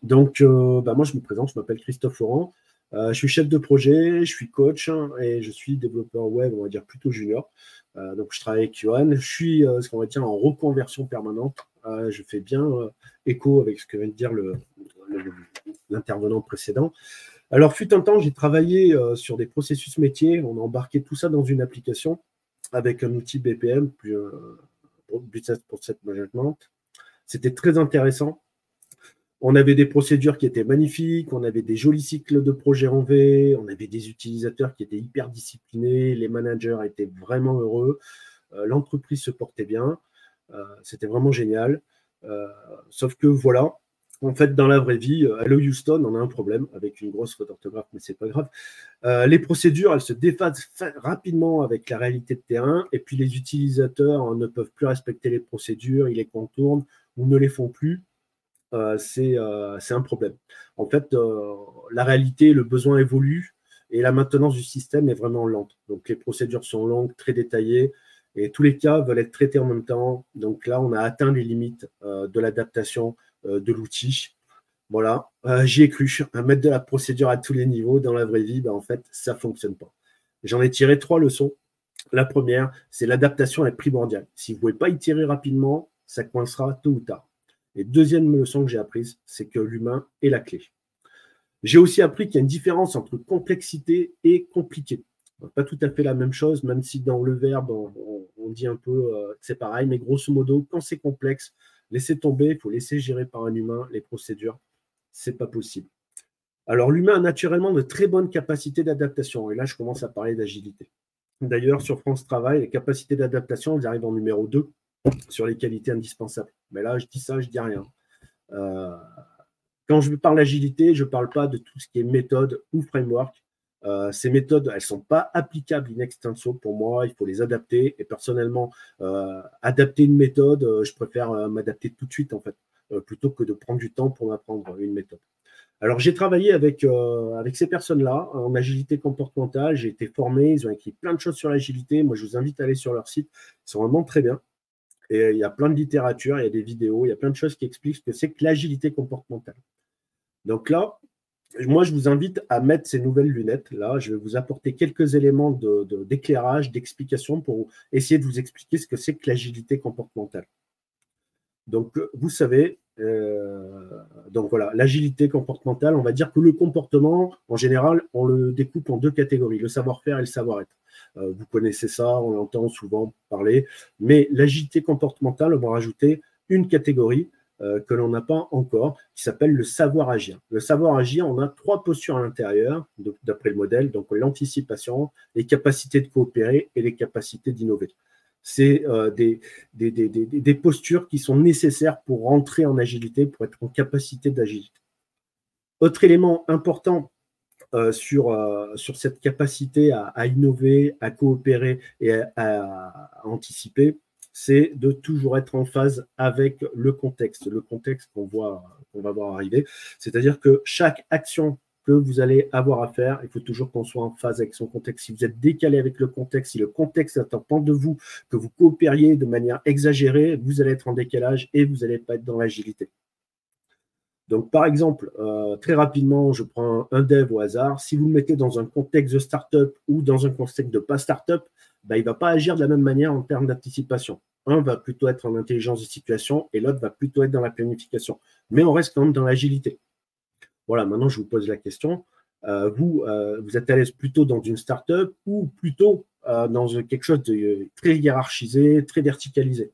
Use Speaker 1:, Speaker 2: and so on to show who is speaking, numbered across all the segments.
Speaker 1: Donc, moi, je me présente, je m'appelle Christophe Laurent. Je suis chef de projet, je suis coach et je suis développeur web, on va dire plutôt junior. Donc, je travaille avec Johan. Je suis, ce qu'on va dire, en reconversion permanente. Je fais bien écho avec ce que vient de dire l'intervenant précédent. Alors, fut un temps, j'ai travaillé sur des processus métiers. On a embarqué tout ça dans une application avec un outil BPM, Business Process Management. C'était très intéressant. On avait des procédures qui étaient magnifiques, on avait des jolis cycles de projets en V, on avait des utilisateurs qui étaient hyper disciplinés, les managers étaient vraiment heureux, l'entreprise se portait bien, c'était vraiment génial. Sauf que voilà, en fait, dans la vraie vie, à Houston, on a un problème avec une grosse faute d'orthographe, mais c'est pas grave. Les procédures, elles se déphasent rapidement avec la réalité de terrain, et puis les utilisateurs ne peuvent plus respecter les procédures, ils les contournent ou ne les font plus. C'est un problème. En fait, la réalité, le besoin évolue et la maintenance du système est vraiment lente. Donc, les procédures sont longues, très détaillées et tous les cas veulent être traités en même temps. Donc là, on a atteint les limites de l'adaptation de l'outil. Voilà, j'y ai cru. Mettre de la procédure à tous les niveaux dans la vraie vie, en fait, ça ne fonctionne pas. J'en ai tiré 3 leçons. La première, c'est l'adaptation est primordiale. Si vous ne pouvez pas y tirer rapidement, ça coincera tôt ou tard. Et deuxième leçon que j'ai apprise, c'est que l'humain est la clé. J'ai aussi appris qu'il y a une différence entre complexité et compliqué. Pas tout à fait la même chose, même si dans le verbe, on dit un peu que c'est pareil, mais grosso modo, quand c'est complexe, laissez tomber, il faut laisser gérer par un humain les procédures, c'est pas possible. Alors, l'humain a naturellement de très bonnes capacités d'adaptation, et là, je commence à parler d'agilité. D'ailleurs, sur France Travail, les capacités d'adaptation, elles arrivent en numéro 2 sur les qualités indispensables. Mais là, je dis ça, je dis rien. Quand je parle d'agilité, je ne parle pas de tout ce qui est méthode ou framework. Ces méthodes, elles ne sont pas applicables in extenso pour moi, il faut les adapter. Et personnellement, adapter une méthode, je préfère m'adapter tout de suite, en fait, plutôt que de prendre du temps pour m'apprendre une méthode. Alors, j'ai travaillé avec ces personnes-là en agilité comportementale. J'ai été formé, ils ont écrit plein de choses sur l'agilité. Moi, je vous invite à aller sur leur site. Ils sont vraiment très bien. Et il y a plein de littérature, il y a des vidéos, il y a plein de choses qui expliquent ce que c'est que l'agilité comportementale. Donc là, moi, je vous invite à mettre ces nouvelles lunettes. Là, je vais vous apporter quelques éléments d'éclairage, d'explication pour essayer de vous expliquer ce que c'est que l'agilité comportementale. Donc, vous savez, donc voilà, l'agilité comportementale, on va dire que le comportement, en général, on le découpe en 2 catégories, le savoir-faire et le savoir-être. Vous connaissez ça, on entend souvent parler, mais l'agilité comportementale, on va rajouter une catégorie que l'on n'a pas encore, qui s'appelle le savoir-agir. Le savoir-agir, on a 3 postures à l'intérieur, d'après le modèle, donc l'anticipation, les capacités de coopérer et les capacités d'innover. C'est des postures qui sont nécessaires pour rentrer en agilité, pour être en capacité d'agilité. Autre élément important sur cette capacité à innover, à coopérer et à anticiper, c'est de toujours être en phase avec le contexte qu'on va voir arriver. C'est-à-dire que chaque action que vous allez avoir à faire, il faut toujours qu'on soit en phase avec son contexte. Si vous êtes décalé avec le contexte, si le contexte attend de vous que vous coopériez de manière exagérée, vous allez être en décalage et vous n'allez pas être dans l'agilité. Donc, par exemple, très rapidement, je prends un dev au hasard. Si vous le mettez dans un contexte de startup ou dans un contexte de pas startup, il ne va pas agir de la même manière en termes d'anticipation. Un va plutôt être en intelligence de situation et l'autre va plutôt être dans la planification. Mais on reste quand même dans l'agilité. Voilà, maintenant, je vous pose la question. Vous êtes à l'aise plutôt dans une startup ou plutôt dans quelque chose de très hiérarchisé, très verticalisé?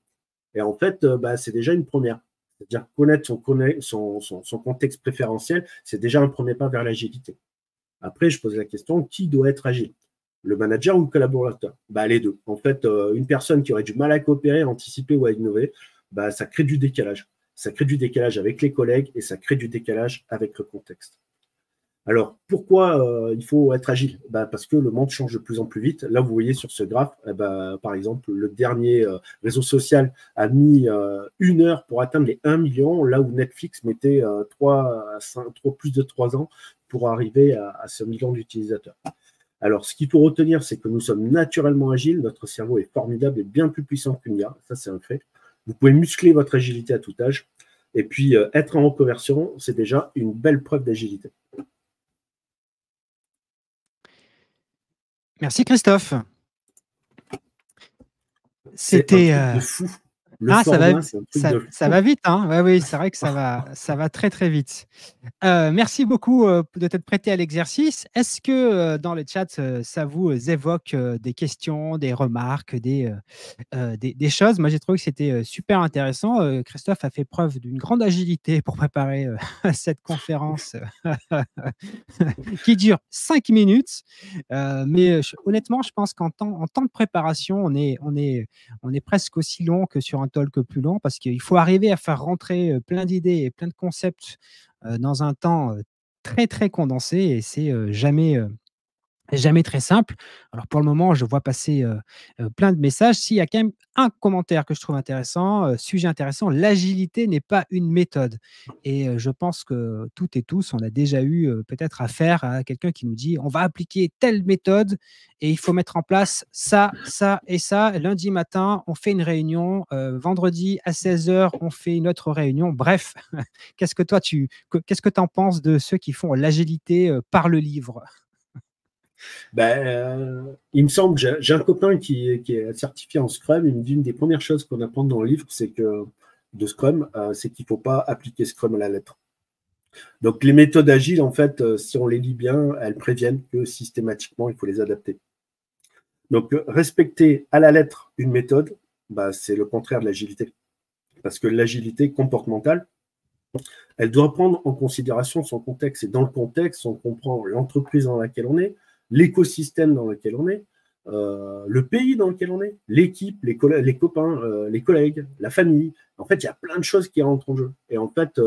Speaker 1: Et en fait, c'est déjà une première. C'est-à-dire connaître son contexte préférentiel, c'est déjà un premier pas vers l'agilité. Après, je pose la question, qui doit être agile? Le manager ou le collaborateur? Les deux. En fait, une personne qui aurait du mal à coopérer, à anticiper ou à innover, ça crée du décalage. Ça crée du décalage avec les collègues et ça crée du décalage avec le contexte. Alors, pourquoi il faut être agile? Parce que le monde change de plus en plus vite. Là, vous voyez sur ce graphe, par exemple, le dernier réseau social a mis 1 heure pour atteindre les 1 million, là où Netflix mettait plus de 3 ans pour arriver à ce million d'utilisateurs. Alors, ce qu'il faut retenir, c'est que nous sommes naturellement agiles. Notre cerveau est formidable et bien plus puissant qu'une IA. Ça, c'est un fait. Vous pouvez muscler votre agilité à tout âge. Et puis, être en reconversion, c'est déjà une belle preuve d'agilité.
Speaker 2: Merci Christophe.
Speaker 1: C'est un
Speaker 2: C'était
Speaker 1: truc de fou. Le
Speaker 2: ça va,
Speaker 1: format, c'est un truc de fou.
Speaker 2: ça va vite, hein. Ouais, oui, c'est vrai que ça va très très vite. Merci beaucoup de t'être prêté à l'exercice. Est-ce que dans le chat, ça vous évoque des questions, des remarques, des choses? Moi, j'ai trouvé que c'était super intéressant. Christophe a fait preuve d'une grande agilité pour préparer cette conférence qui dure 5 minutes. Mais honnêtement, je pense en temps de préparation, on est presque aussi long que sur un talk plus long parce qu'il faut arriver à faire rentrer plein d'idées et plein de concepts dans un temps très, très condensé et c'est jamais très simple. Alors pour le moment, je vois passer plein de messages. S'il y a quand même un commentaire que je trouve intéressant, sujet intéressant, l'agilité n'est pas une méthode. Et je pense que toutes et tous, on a déjà eu peut-être affaire à quelqu'un qui nous dit on va appliquer telle méthode et il faut mettre en place ça, ça et ça. Lundi matin, on fait une réunion. Vendredi à 16 heures, on fait une autre réunion. Bref, qu'est-ce que tu en penses de ceux qui font l'agilité par le livre?
Speaker 1: Il me semble, j'ai un copain qui est certifié en Scrum. Il me dit une des premières choses qu'on apprend dans le livre, c'est que de Scrum, c'est qu'il ne faut pas appliquer Scrum à la lettre. Donc les méthodes agiles, en fait, si on les lit bien, elles préviennent que systématiquement, il faut les adapter. Donc respecter à la lettre une méthode, c'est le contraire de l'agilité. Parce que l'agilité comportementale, elle doit prendre en considération son contexte. Et dans le contexte, on comprend l'entreprise dans laquelle on est, l'écosystème dans lequel on est, le pays dans lequel on est, l'équipe, les copains, les collègues, la famille. En fait, il y a plein de choses qui rentrent en jeu. Et en fait,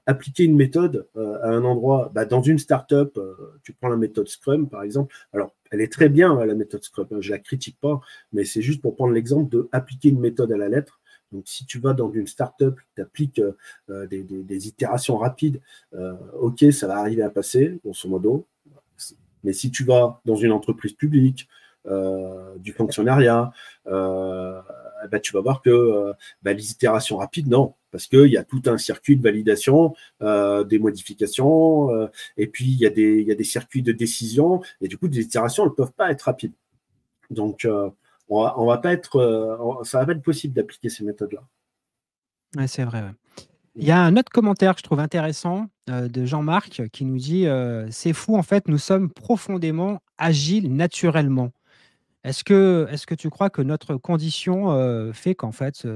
Speaker 1: appliquer une méthode à un endroit, dans une startup, tu prends la méthode Scrum, par exemple. Alors, elle est très bien, la méthode Scrum, je ne la critique pas, mais c'est juste pour prendre l'exemple d'appliquer une méthode à la lettre. Donc, si tu vas dans une startup, tu appliques des itérations rapides, ok, ça va arriver à passer, grosso modo. Mais si tu vas dans une entreprise publique, du fonctionnariat, tu vas voir que les itérations rapides, non, parce qu'il y a tout un circuit de validation, des modifications, et puis il y a des circuits de décision, et du coup, des itérations, elles ne peuvent pas être rapides. Donc, on va pas être, ça va pas être possible d'appliquer ces méthodes-là.
Speaker 2: Ouais, c'est vrai. Ouais. Il y a un autre commentaire que je trouve intéressant de Jean-Marc qui nous dit c'est fou, en fait, nous sommes profondément agiles naturellement. Est-ce que tu crois que notre condition fait qu'en fait,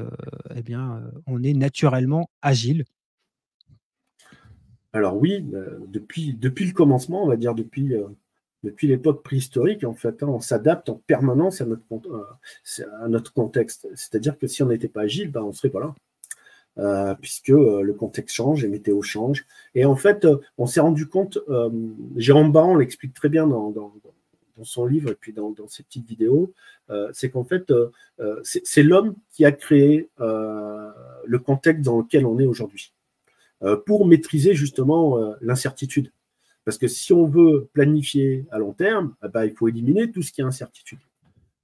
Speaker 2: on est naturellement agile?
Speaker 1: Alors oui, depuis le commencement, on va dire depuis l'époque préhistorique, en fait, on s'adapte en permanence à notre contexte. C'est-à-dire que si on n'était pas agile, on ne serait pas là. Puisque le contexte change, les météos changent. Et en fait, on s'est rendu compte, Jérôme Baran l'explique très bien dans son livre et puis dans ses petites vidéos, c'est qu'en fait, c'est l'homme qui a créé le contexte dans lequel on est aujourd'hui, pour maîtriser justement l'incertitude. Parce que si on veut planifier à long terme, il faut éliminer tout ce qui est incertitude.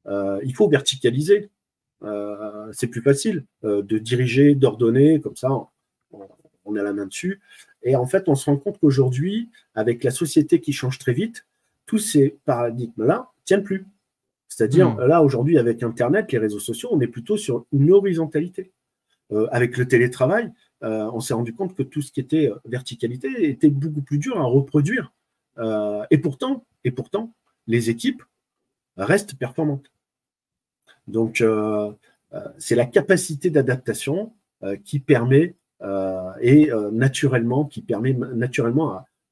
Speaker 1: Il faut verticaliser. C'est plus facile de diriger, d'ordonner, comme ça, on a la main dessus. Et en fait, on se rend compte qu'aujourd'hui, avec la société qui change très vite, tous ces paradigmes-là ne tiennent plus. C'est-à-dire, là, aujourd'hui, avec Internet, les réseaux sociaux, on est plutôt sur une horizontalité. Avec le télétravail, on s'est rendu compte que tout ce qui était verticalité était beaucoup plus dur à reproduire. Et pourtant, les équipes restent performantes. Donc, c'est la capacité d'adaptation qui permet naturellement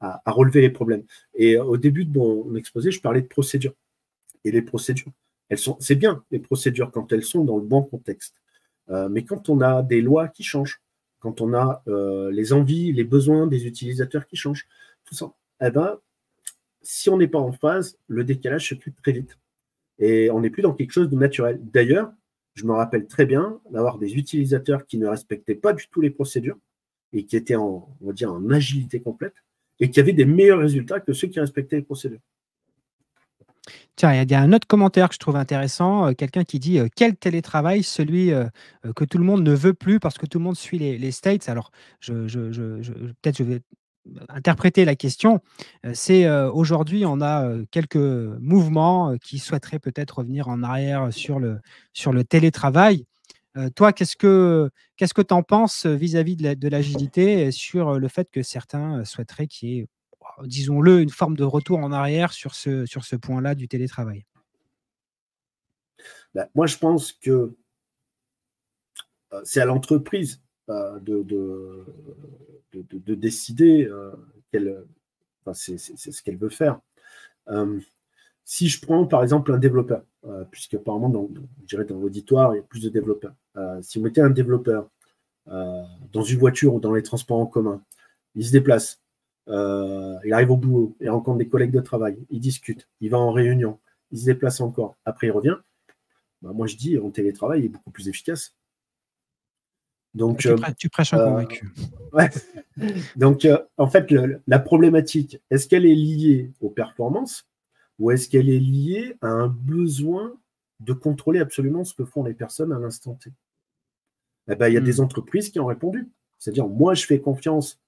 Speaker 1: à relever les problèmes. Et au début de mon exposé, je parlais de procédures. Et les procédures, c'est bien les procédures quand elles sont dans le bon contexte. Mais quand on a des lois qui changent, quand on a les envies, les besoins des utilisateurs qui changent, tout ça, si on n'est pas en phase, le décalage se crée très vite. Et on n'est plus dans quelque chose de naturel. D'ailleurs, je me rappelle très bien d'avoir des utilisateurs qui ne respectaient pas du tout les procédures et qui étaient on va dire, en agilité complète et qui avaient des meilleurs résultats que ceux qui respectaient les procédures.
Speaker 2: Tiens, il y a un autre commentaire que je trouve intéressant, quelqu'un qui dit, «Quel télétravail? Celui, que tout le monde ne veut plus parce que tout le monde suit les States». Alors peut-être je vais interpréter la question. C'est, aujourd'hui, on a, quelques mouvements, qui souhaiteraient peut-être revenir en arrière sur le télétravail. Toi, qu'est-ce que tu en penses vis-à-vis de l'agilité et sur le fait que certains souhaiteraient qu'il y ait, disons-le, une forme de retour en arrière sur ce point-là du télétravail?
Speaker 1: Ben, moi, je pense que c'est à l'entreprise de décider enfin, c'est ce qu'elle veut faire. Si je prends par exemple un développeur, puisque apparemment je dirais dans l'auditoire, il y a plus de développeurs. Si vous mettez un développeur dans une voiture ou dans les transports en commun, il se déplace, il arrive au boulot, il rencontre des collègues de travail, il discute, il va en réunion, il se déplace encore, après il revient, ben moi je dis en télétravail, il est beaucoup plus efficace. Donc,
Speaker 2: Tu prêches un convaincu.
Speaker 1: Ouais. Donc, en fait, la problématique, est-ce qu'elle est liée aux performances ou est-ce qu'elle est liée à un besoin de contrôler absolument ce que font les personnes à l'instant T? Eh ben, il y a des entreprises qui ont répondu. C'est-à-dire, moi, je fais confiance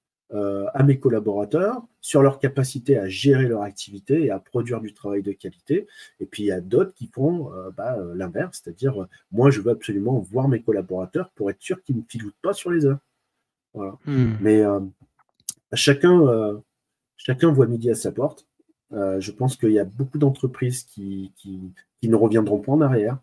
Speaker 1: à mes collaborateurs sur leur capacité à gérer leur activité et à produire du travail de qualité. Et puis, il y a d'autres qui font l'inverse, c'est-à-dire, moi, je veux absolument voir mes collaborateurs pour être sûr qu'ils ne me filoutent pas sur les heures. Voilà. Mais chacun voit midi à sa porte. Je pense qu'il y a beaucoup d'entreprises qui ne reviendront pas en arrière.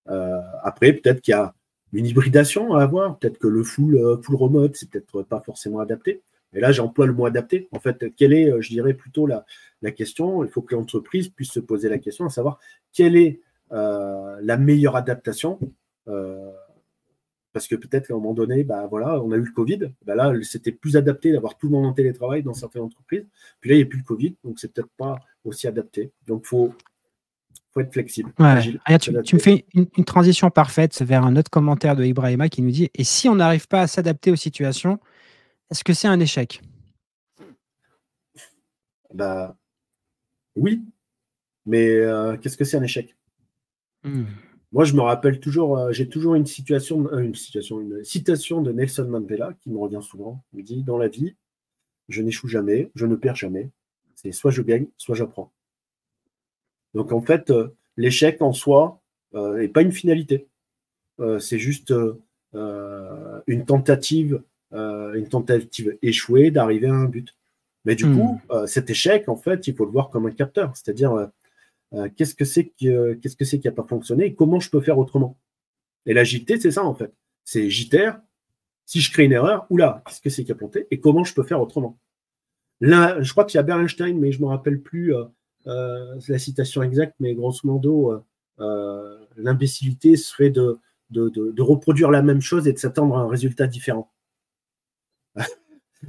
Speaker 1: Après, peut-être qu'il y a une hybridation à avoir. Peut-être que le full remote, c'est peut-être pas forcément adapté. Et là, j'emploie le mot adapté. En fait, quelle est, je dirais plutôt la question? Il faut que l'entreprise puisse se poser la question, à savoir quelle est la meilleure adaptation. Parce que peut-être qu'à un moment donné, voilà, on a eu le Covid. Là, c'était plus adapté d'avoir tout le monde en télétravail dans certaines entreprises. Puis là, il n'y a plus le Covid, donc c'est peut-être pas aussi adapté. Donc, il faut être flexible, agile.
Speaker 2: Tu me fais une transition parfaite vers un autre commentaire de Ibrahima qui nous dit: «Et si on n'arrive pas à s'adapter aux situations, est-ce que c'est un échec?»
Speaker 1: Oui, mais qu'est-ce que c'est un échec? Moi, je me rappelle toujours, j'ai toujours une citation de Nelson Mandela qui me revient souvent. Il me dit, dans la vie, je n'échoue jamais, je ne perds jamais. C'est soit je gagne, soit j'apprends. Donc, en fait, l'échec en soi n'est pas une finalité. C'est juste une tentative échouée d'arriver à un but. Mais du coup, cet échec, en fait, il faut le voir comme un capteur. C'est-à-dire, qu'est-ce que c'est qui n'a pas fonctionné et comment je peux faire autrement. Et l'agilité, c'est ça en fait. C'est j'itère, si je crée une erreur, oula, qu'est-ce que c'est qui a planté et comment je peux faire autrement. Là, je crois qu'il y a Bernstein, mais je ne me rappelle plus la citation exacte, mais grosso modo, l'imbécilité serait de reproduire la même chose et de s'attendre à un résultat différent.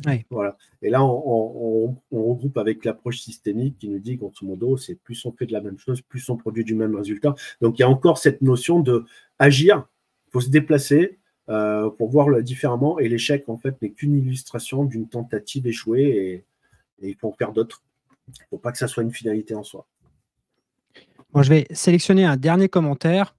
Speaker 2: Oui.
Speaker 1: Voilà. Et là, on regroupe avec l'approche systémique qui nous dit, grosso modo, c'est plus on fait de la même chose, plus on produit du même résultat. Donc, il y a encore cette notion de agir, il faut se déplacer pour voir différemment. Et l'échec, en fait, n'est qu'une illustration d'une tentative échouée et il faut en faire d'autres. Il ne faut pas que ça soit une finalité en soi.
Speaker 2: Bon, je vais sélectionner un dernier commentaire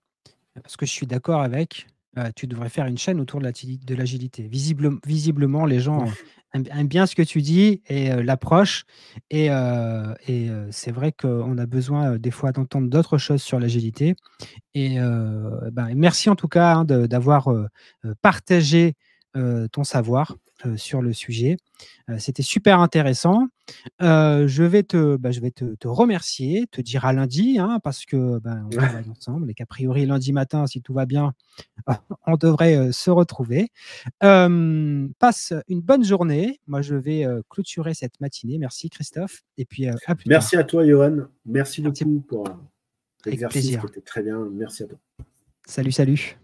Speaker 2: parce que je suis d'accord avec. Tu devrais faire une chaîne autour de l'agilité. Visiblement, les gens aiment bien ce que tu dis et l'approche. Et c'est vrai qu'on a besoin des fois d'entendre d'autres choses sur l'agilité. Et merci en tout cas d'avoir partagé ton savoir sur le sujet. C'était super intéressant. Je vais te remercier, te dire à lundi, parce que on travaille ensemble et qu'a priori lundi matin, si tout va bien, on devrait se retrouver. Passe une bonne journée. Moi, je vais clôturer cette matinée. Merci Christophe. Et puis à plus tard.
Speaker 1: Merci à toi, Johan. Merci beaucoup pour l'exercice qui
Speaker 2: plaisir.
Speaker 1: était très bien. Merci à toi.
Speaker 2: Salut.